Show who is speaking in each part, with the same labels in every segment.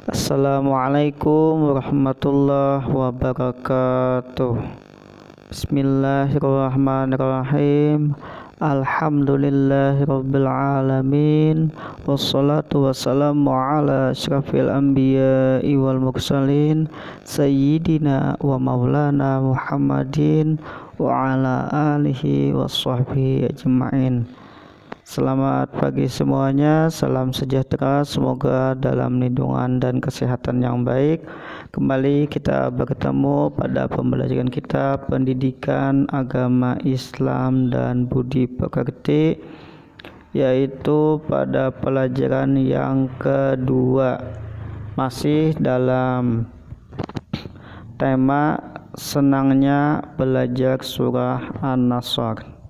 Speaker 1: Assalamualaikum warahmatullahi wabarakatuh. Bismillahirrahmanirrahim. Alhamdulillahirabbil alamin. Wassalatu wassalamu ala asyrafil anbiya'i wal mursalin sayyidina wa maulana Muhammadin wa ala alihi washabbihi ajma'in. Selamat pagi semuanya, salam sejahtera, semoga dalam lindungan dan kesehatan yang baik. Kembali kita bertemu pada pembelajaran kita Pendidikan Agama Islam dan Budi Pekerti, yaitu pada pelajaran yang kedua, masih dalam tema senangnya belajar surah An-Nasr.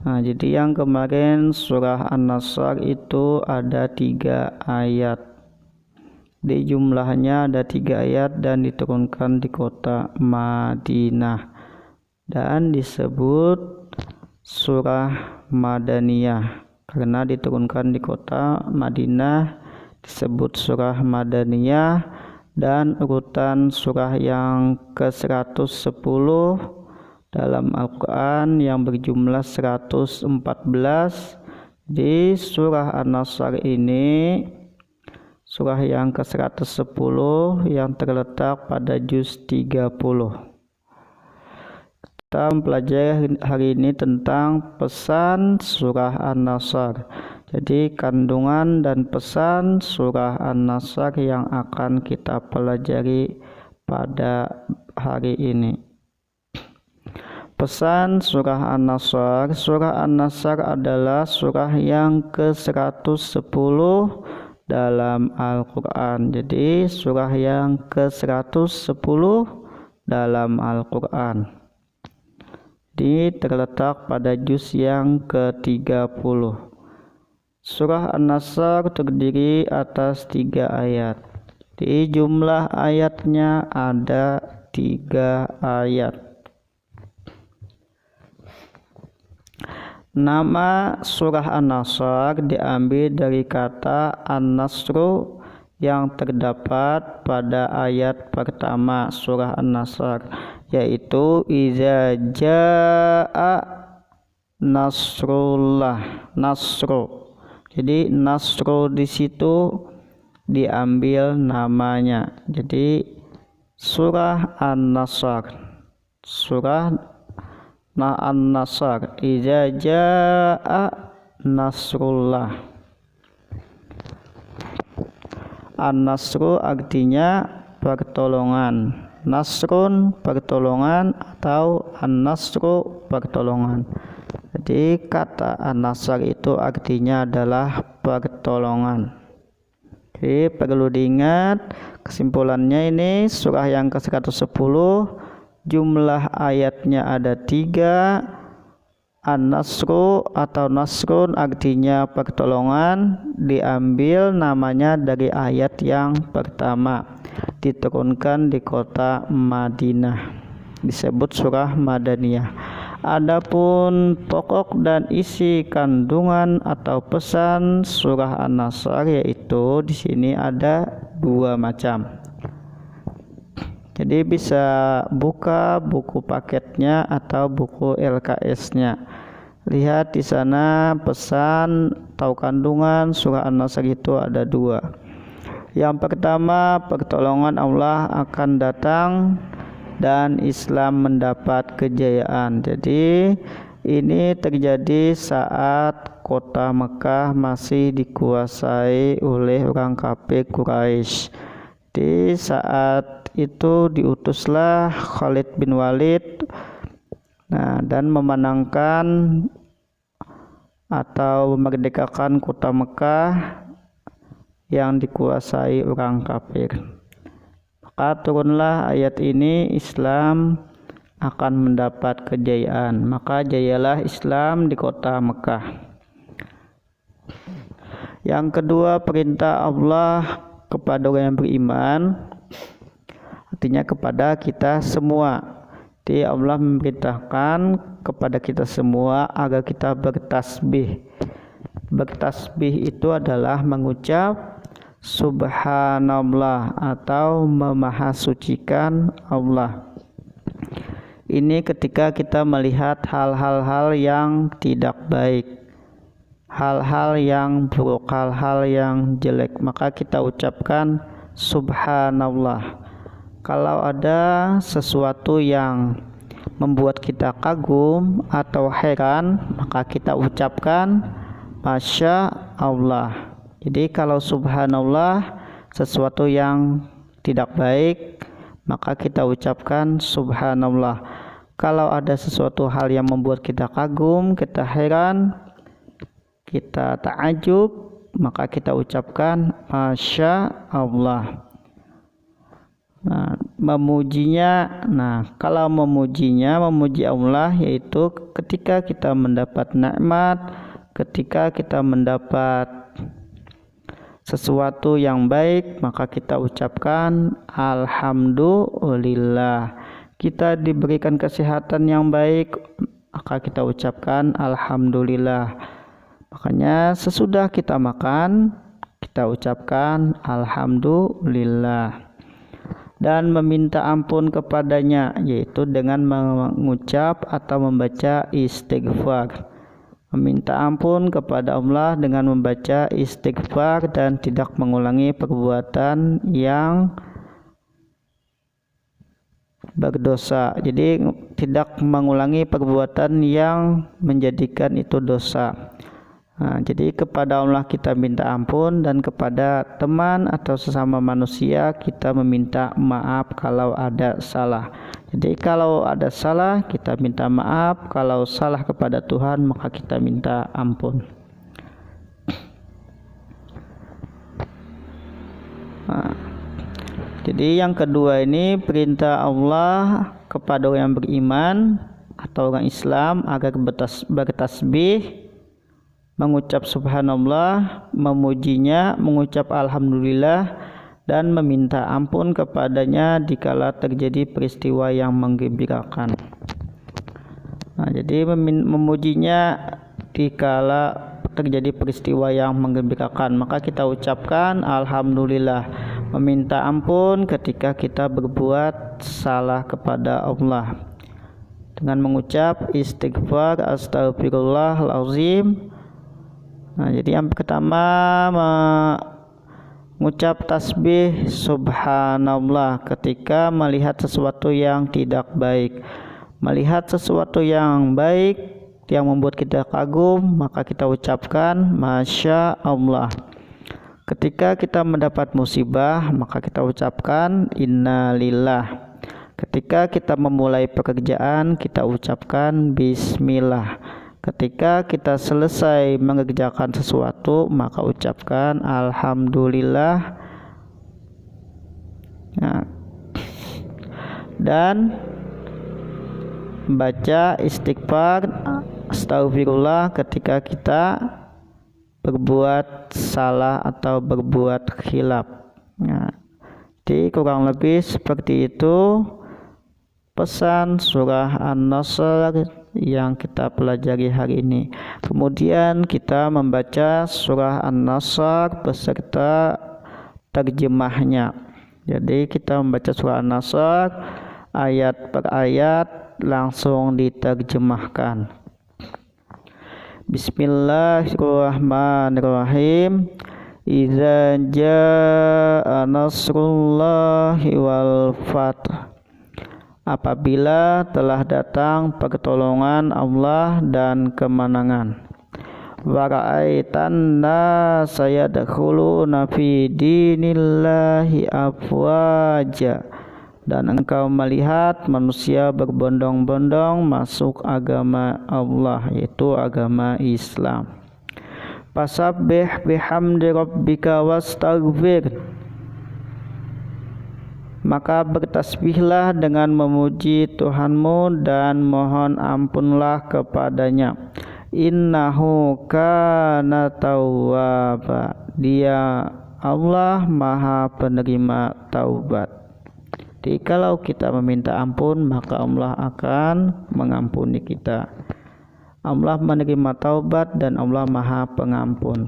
Speaker 1: Nah, jadi yang kemarin surah An-Nasr itu ada 3 ayat. Di jumlahnya ada 3 ayat dan diturunkan di kota Madinah dan disebut surah Madaniyah karena diturunkan di kota Madinah, disebut surah Madaniyah. Dan urutan surah yang ke-110 dalam Al-Quran yang berjumlah 114. Di surah An-Nasr ini surah yang ke-110 yang terletak pada juz 30. Kita mempelajari hari ini tentang pesan surah An-Nasr. Jadi kandungan dan pesan surah An-Nasr yang akan kita pelajari pada hari ini. Pesan surah An-Nasr. Surah An-Nasr adalah surah yang ke-110 dalam Al-Quran. Jadi surah yang ke-110 dalam Al-Quran. Ini terletak pada juz yang ke-30. Surah An-Nasr terdiri atas 3 ayat. Di jumlah ayatnya ada 3 ayat. Nama surah An-Nasr diambil dari kata An-Nasru yang terdapat pada ayat pertama surah An-Nasr, yaitu iza jaa nasrullah. Nasru. Jadi Nasru di situ diambil namanya. Jadi surah An-Nasr. Surah An-Nasr, iza jaa nasrullah. An-Nasru artinya pertolongan. Nasrun pertolongan atau An-Nasru pertolongan. Jadi kata An-Nasr itu artinya adalah pertolongan. Jadi perlu diingat kesimpulannya ini surah yang ke-110. Jumlah ayatnya ada 3. An-Nasru atau Nasrun artinya pertolongan, diambil namanya dari ayat yang pertama, diturunkan di kota Madinah, disebut surah Madaniyah. Adapun pokok dan isi kandungan atau pesan surah An-Nasr yaitu di sini ada 2 macam. Jadi bisa buka buku paketnya atau buku LKS-nya. Lihat di sana pesan atau kandungan surah An-Nasr itu ada 2. Yang pertama, pertolongan Allah akan datang dan Islam mendapat kejayaan. Jadi ini terjadi saat kota Mekah masih dikuasai oleh orang kafir Quraisy. Di saat itu diutuslah Khalid bin Walid dan memenangkan atau memerdekakan kota Mekah yang dikuasai orang kafir. Maka turunlah ayat ini, Islam akan mendapat kejayaan. Maka jayalah Islam di kota Mekah. Yang kedua, perintah Allah kepada orang yang beriman, artinya kepada kita semua. Jadi Allah memerintahkan kepada kita semua agar kita bertasbih. Bertasbih itu adalah mengucap subhanallah atau memahasucikan Allah. Ini ketika kita melihat hal-hal yang tidak baik, hal-hal yang buruk, hal-hal yang jelek, maka kita ucapkan subhanallah. Kalau ada sesuatu yang membuat kita kagum atau heran, maka kita ucapkan masya Allah. Jadi kalau subhanallah sesuatu yang tidak baik, maka kita ucapkan subhanallah. Kalau ada sesuatu hal yang membuat kita kagum, kita heran, kita ta'ajub, maka kita ucapkan masya Allah. Nah, memujinya, kalau memuji Allah yaitu ketika kita mendapat nikmat, ketika kita mendapat sesuatu yang baik, maka kita ucapkan alhamdulillah. Kita diberikan kesehatan yang baik, maka kita ucapkan alhamdulillah. Makanya sesudah kita makan, kita ucapkan alhamdulillah. Dan meminta ampun kepadanya, yaitu dengan mengucap atau membaca istighfar. Meminta ampun kepada Allah dengan membaca istighfar dan tidak mengulangi perbuatan yang berdosa. Jadi tidak mengulangi perbuatan yang menjadikan itu dosa. Jadi kepada Allah kita minta ampun, dan kepada teman atau sesama manusia kita meminta maaf kalau ada salah. Jadi kalau ada salah kita minta maaf, kalau salah kepada Tuhan maka kita minta ampun. Jadi yang kedua ini perintah Allah kepada orang yang beriman atau orang Islam agar bertasbih, mengucap subhanallah, memujinya, mengucap alhamdulillah, dan meminta ampun kepadanya dikala terjadi peristiwa yang menggembirakan. Jadi memujinya dikala terjadi peristiwa yang menggembirakan, maka kita ucapkan alhamdulillah. Meminta ampun ketika kita berbuat salah kepada Allah dengan mengucap istighfar astagfirullahalazim. Jadi yang pertama mengucap tasbih subhanallah ketika melihat sesuatu yang tidak baik. Melihat sesuatu yang baik yang membuat kita kagum, maka kita ucapkan masya Allah. Ketika kita mendapat musibah, maka kita ucapkan innalillah. Ketika kita memulai pekerjaan, kita ucapkan bismillah. Ketika kita selesai mengerjakan sesuatu, maka ucapkan alhamdulillah. Dan baca istighfar astagfirullah ketika kita berbuat salah atau berbuat khilaf. Jadi kurang lebih seperti itu pesan surah An-Nasr yang kita pelajari hari ini. Kemudian kita membaca surah An-Nasr beserta terjemahnya. Jadi kita membaca surah An-Nasr ayat per ayat langsung diterjemahkan. Bismillahirrahmanirrahim. Idza jaa nasrullahi wal fath. Apabila telah datang pertolongan Allah dan kemenangan. Wa ra'aitan nasa yadkhuluna fi dinillahi afwaja. Dan engkau melihat manusia berbondong-bondong masuk agama Allah, yaitu agama Islam. Fasabbih bihamdi rabbika wastaghfir. Maka bertasbihlah dengan memuji Tuhanmu dan mohon ampunlah kepadanya. Innahu kana tawwaba. Dia Allah Maha penerima taubat. Jadi kalau kita meminta ampun, maka Allah akan mengampuni kita. Allah menerima taubat dan Allah Maha pengampun.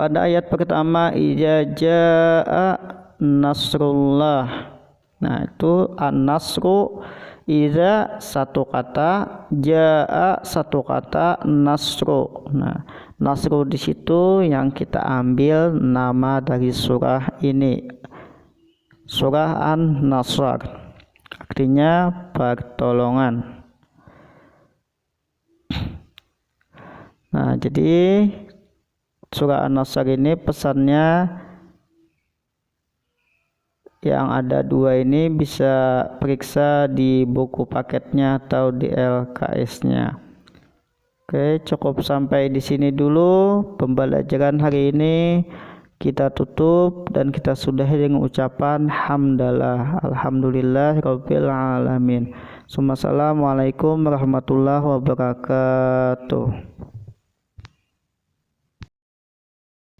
Speaker 1: Pada ayat pertama idza jaa nasrullah. Nah, itu an-nasru idza satu kata, jaa satu kata, nasru. Nah, nasru di situ yang kita ambil nama dari surah ini. Surah An-Nasr. Artinya pertolongan. Nah, jadi surah An-Nasr ini pesannya yang ada dua ini bisa periksa di buku paketnya atau di LKS-nya. Oke, cukup sampai di sini dulu pembelajaran hari ini. Kita tutup dan kita sudahi dengan ucapan hamdalah, alhamdulillahirabbil alamin. Assalamualaikum warahmatullahi wabarakatuh.